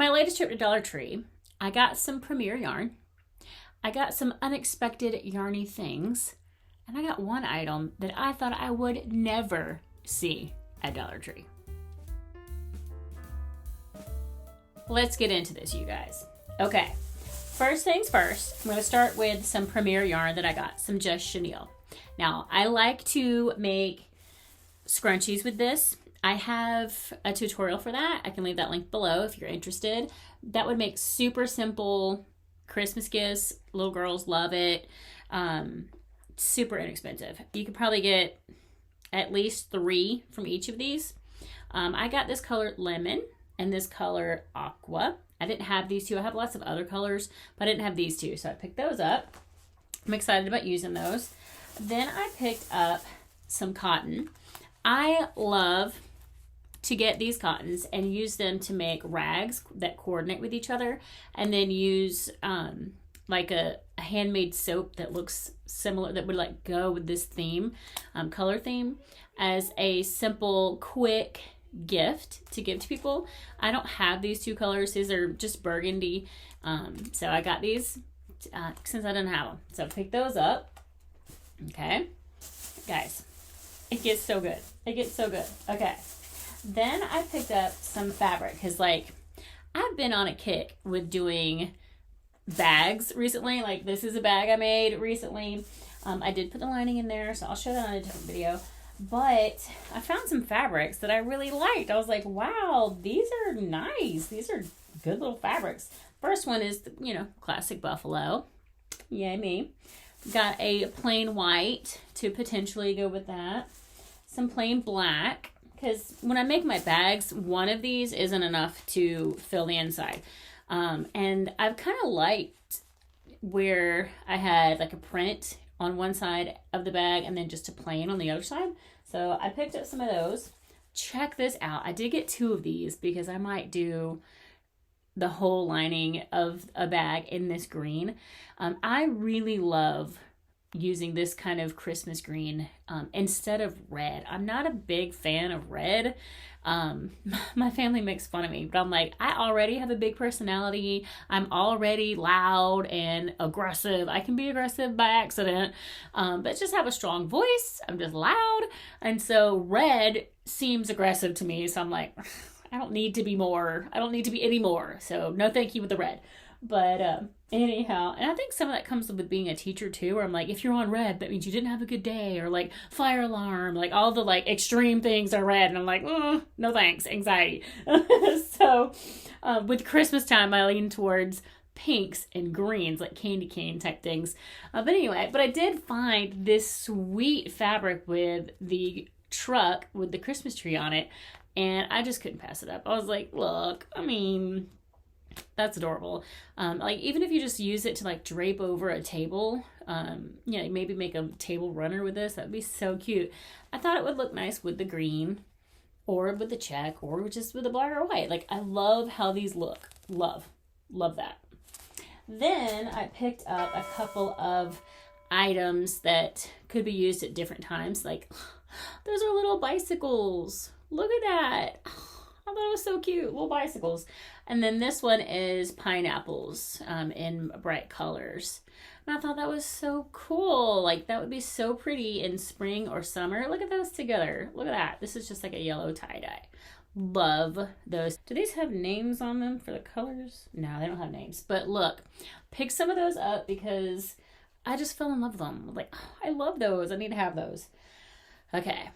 my latest trip to Dollar Tree, I got some Premier yarn. I got some unexpected Yarny things. And I got one item that I thought I would never see at Dollar Tree. Let's get into this, you guys. Okay, first things first, I'm going to start with some Premier yarn that I got, some Just Chenille. Now, I like to make scrunchies with this. I have a tutorial for that. I can leave that link below if you're interested. That would make super simple Christmas gifts. Little girls love it. Super inexpensive. You could probably get at least 3 from each of these. I got this color lemon and this color aqua. I didn't have these two. I have lots of other colors, but I didn't have these two, so I picked those up. I'm excited about using those. Then I picked up some cotton. I love to get these cottons and use them to make rags that coordinate with each other, and then use like a handmade soap that looks similar, that would like go with this theme, color theme, as a simple, quick gift to give to people. I don't have these 2 colors. These are just burgundy. So I got these since I didn't have them. So pick those up. Okay. Guys, it gets so good. It gets so good. Okay. Then I picked up some fabric because, like, I've been on a kick with doing bags recently. Like, this is a bag I made recently. I did put the lining in there, so I'll show that on a different video. But I found some fabrics that I really liked. I was like, wow, these are nice. These are good little fabrics. First one is, you know, classic buffalo. Yay me. Got a plain white to potentially go with that. Some plain black, because when I make my bags, one of these isn't enough to fill the inside. And I've kind of liked where I had like a print on one side of the bag and then just a plain on the other side. So I picked up some of those. Check this out. I did get 2 of these because I might do the whole lining of a bag in this green. I really love using this kind of Christmas green instead of red. I'm not a big fan of red. My family makes fun of me, but I'm like, I already have a big personality. I'm already loud and aggressive. I can be aggressive by accident, but just have a strong voice. I'm just loud. And so red seems aggressive to me. So I'm like, I don't need to be more. I don't need to be any more. So no thank you with the red. But anyhow, and I think some of that comes with being a teacher too, where I'm like, if you're on red, that means you didn't have a good day, or like fire alarm, like all the like extreme things are red, and I'm like, no thanks, anxiety. So with Christmas time, I lean towards pinks and greens, like candy cane type things. But anyway, but I did find this sweet fabric with the truck with the Christmas tree on it, and I just couldn't pass it up. I was like, look, I mean, that's adorable. Like, even if you just use it to like drape over a table, you know, maybe make a table runner with this, that would be so cute. I thought it would look nice with the green, or with the check, or just with the black or white. Like, I love how these look. Love that. Then I picked up a couple of items that could be used at different times. Like, those are little bicycles. Look at that. I thought it was so cute, little bicycles. And then this one is pineapples in bright colors. And I thought that was so cool. Like, that would be so pretty in spring or summer. Look at those together. Look at that. This is just like a yellow tie-dye. Love those. Do these have names on them for the colors? No, they don't have names. But look, pick some of those up because I just fell in love with them. I'm like, oh, I love those. I need to have those. Okay.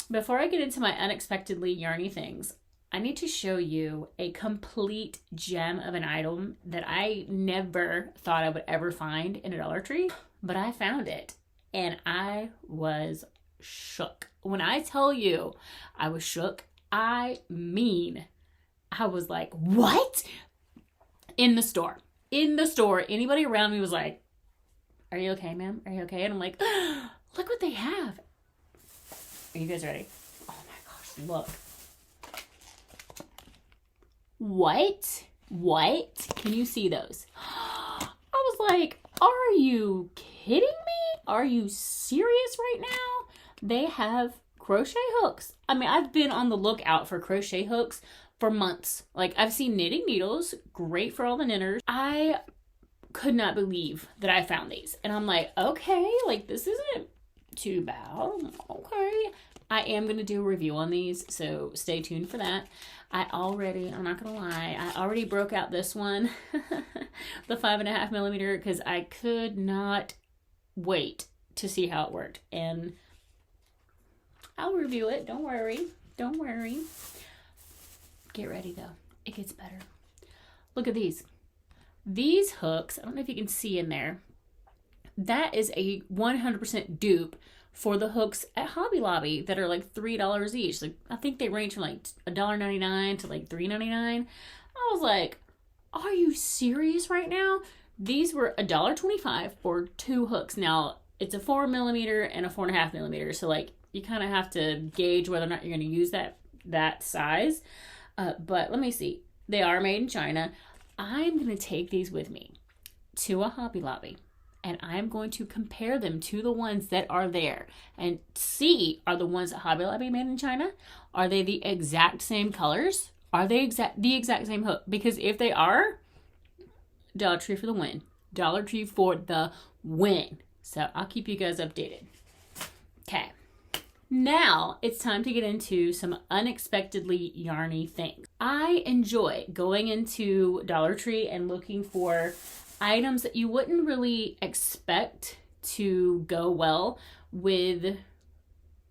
Before I get into my unexpectedly yarny things, I need to show you a complete gem of an item that I never thought I would ever find in a Dollar Tree, but I found it and I was shook. When I tell you I was shook, I mean, I was like, what? In the store, anybody around me was like, are you okay, ma'am? Are you okay? And I'm like, look what they have. Are you guys ready? Oh my gosh, look. What? Can you see those? I was like, are you kidding me? Are you serious right now? They have crochet hooks. I mean, I've been on the lookout for crochet hooks for months. Like, I've seen knitting needles, great for all the knitters. I could not believe that I found these. And I'm like, okay, like this isn't too bad. Okay. I am going to do a review on these, so stay tuned for that. I'm not going to lie, I already broke out this one, the 5.5 millimeter, because I could not wait to see how it worked. And I'll review it. Don't worry. Don't worry. Get ready though. It gets better. Look at these. These hooks, I don't know if you can see in there, that is a 100% dupe for the hooks at Hobby Lobby that are like $3 each. Like, I think they range from like $1.99 to like $3.99. I was like, are you serious right now? These were $1.25 for 2 hooks. Now, it's a 4 millimeter and a 4.5 millimeter. So like, you kind of have to gauge whether or not you're going to use that size. But let me see. They are made in China. I'm going to take these with me to a Hobby Lobby, and I'm going to compare them to the ones that are there and see, are the ones at Hobby Lobby made in China? Are they the exact same colors? Are they the exact same hook? Because if they are, Dollar Tree for the win. Dollar Tree for the win. So I'll keep you guys updated. Okay. Now it's time to get into some unexpectedly yarny things. I enjoy going into Dollar Tree and looking for items that you wouldn't really expect to go well with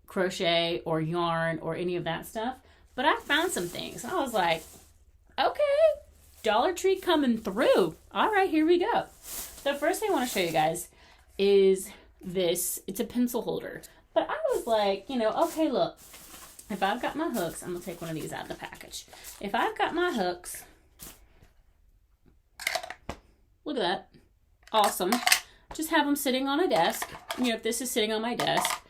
crochet or yarn or any of that stuff. But I found some things. I was like, okay, Dollar Tree coming through. All right, here we go. The first thing I want to show you guys is this. It's a pencil holder. But I was like, you know, okay, look, if I've got my hooks, I'm going to take one of these out of the package. If I've got my hooks, look at that. Awesome. Just have them sitting on a desk. You know, if this is sitting on my desk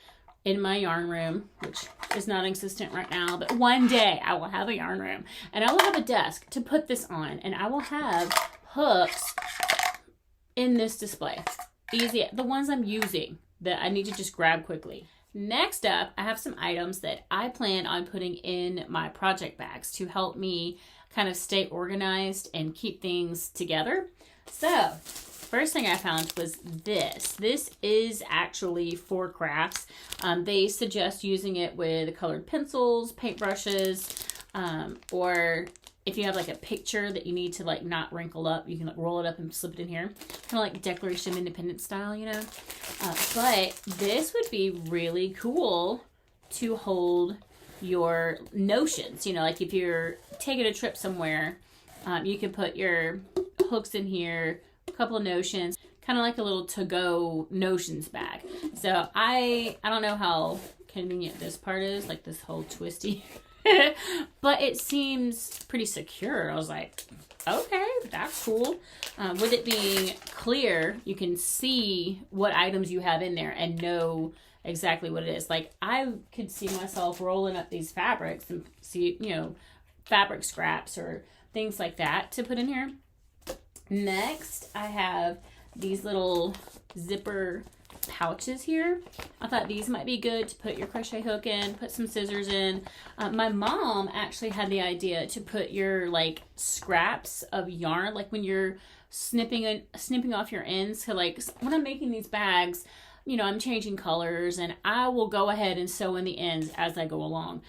in my yarn room, which is not existent right now, but one day I will have a yarn room and I will have a desk to put this on, and I will have hooks in this display. Easy. The ones I'm using that I need to just grab quickly. Next up, I have some items that I plan on putting in my project bags to help me kind of stay organized and keep things together. So, first thing I found was this. This is actually for crafts. They suggest using it with colored pencils, paintbrushes, or if you have like a picture that you need to like not wrinkle up, you can like roll it up and slip it in here. Kind of like Declaration of Independence style, you know. But this would be really cool to hold your notions. You know, like if you're taking a trip somewhere, you can put your hooks in here, a couple of notions, kind of like a little to-go notions bag. So I don't know how convenient this part is, like this whole twisty. But it seems pretty secure. I was like, okay, that's cool. With it being clear, you can see what items you have in there and know exactly what it is. Like, I could see myself rolling up these fabrics and see, you know, fabric scraps or things like that to put in here. Next, I have these little zipper pouches here. I thought these might be good to put your crochet hook in, put some scissors in. My mom actually had the idea to put your like scraps of yarn, like when you're snipping off your ends. So like when I'm making these bags, you know, I'm changing colors and I will go ahead and sew in the ends as I go along.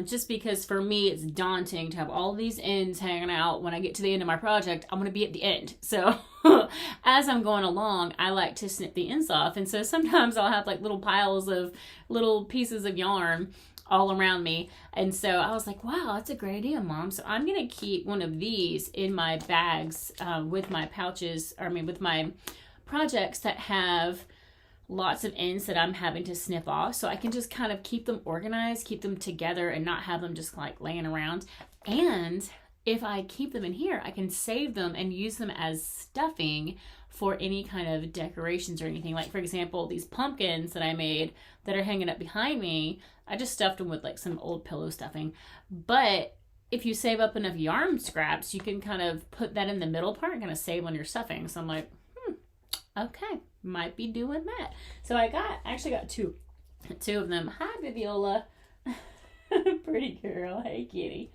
Just because for me, it's daunting to have all these ends hanging out. When I get to the end of my project, I'm going to be at the end. So as I'm going along, I like to snip the ends off. And so sometimes I'll have like little piles of little pieces of yarn all around me. And so I was like, wow, that's a great idea, Mom. So I'm going to keep one of these in my bags with my pouches, with my projects that have lots of ends that I'm having to snip off, so I can just kind of keep them organized, keep them together, and not have them just like laying around. And if I keep them in here, I can save them and use them as stuffing for any kind of decorations or anything. Like, for example, these pumpkins that I made that are hanging up behind me, I just stuffed them with like some old pillow stuffing. But if you save up enough yarn scraps, you can kind of put that in the middle part and kind of save on your stuffing. So I'm like, okay, might be doing that. So I actually got two of them. Hi, Viviola. Pretty girl. Hey, kitty.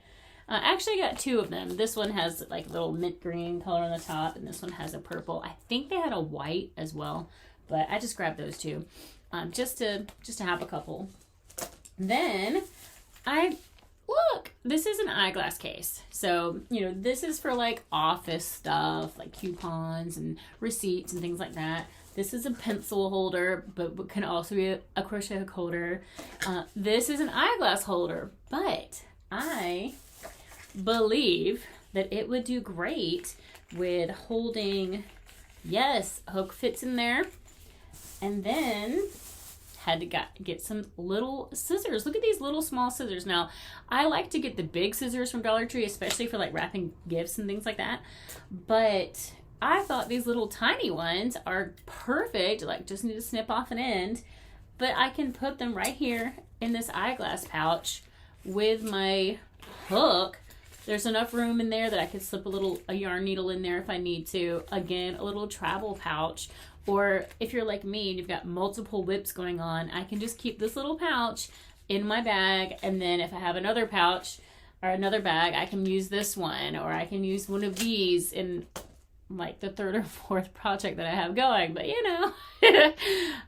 Actually, I got two of them. This one has like a little mint green color on the top, and this one has a purple. I think they had a white as well, but I just grabbed those two, just to have a couple. Then look, this is an eyeglass case. So, you know, this is for like office stuff, like coupons and receipts and things like that. This is a pencil holder, but can also be a crochet hook holder. This is an eyeglass holder, but I believe that it would do great with holding, yes, hook fits in there. And then had to get some little scissors. Look at these little small scissors. Now, I like to get the big scissors from Dollar Tree, especially for like wrapping gifts and things like that. But I thought these little tiny ones are perfect. Like, just need to snip off an end. But I can put them right here in this eyeglass pouch with my hook. There's enough room in there that I could slip a yarn needle in there if I need to. Again, a little travel pouch. Or if you're like me and you've got multiple whips going on, I can just keep this little pouch in my bag. And then if I have another pouch or another bag, I can use this one. Or I can use one of these in like the third or fourth project that I have going. But you know.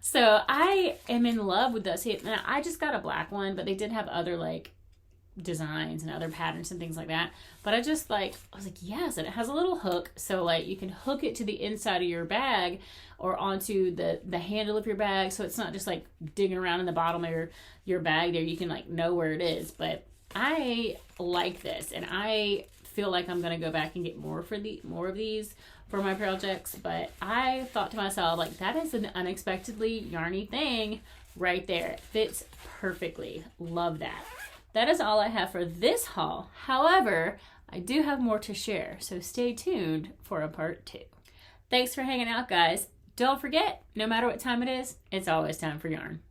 So I am in love with this. Now, I just got a black one, but they did have other like designs and other patterns and things like that. But I was like, yes, and it has a little hook, so like you can hook it to the inside of your bag or onto the handle of your bag, so it's not just like digging around in the bottom of your bag there. You can like know where it is. But I like this, and I feel like I'm gonna go back and get more of these for my projects. But I thought to myself, like, that is an unexpectedly yarny thing right there. It fits perfectly. Love that. That is all I have for this haul. However, I do have more to share, so stay tuned for a part 2. Thanks for hanging out, guys. Don't forget, no matter what time it is, it's always time for yarn.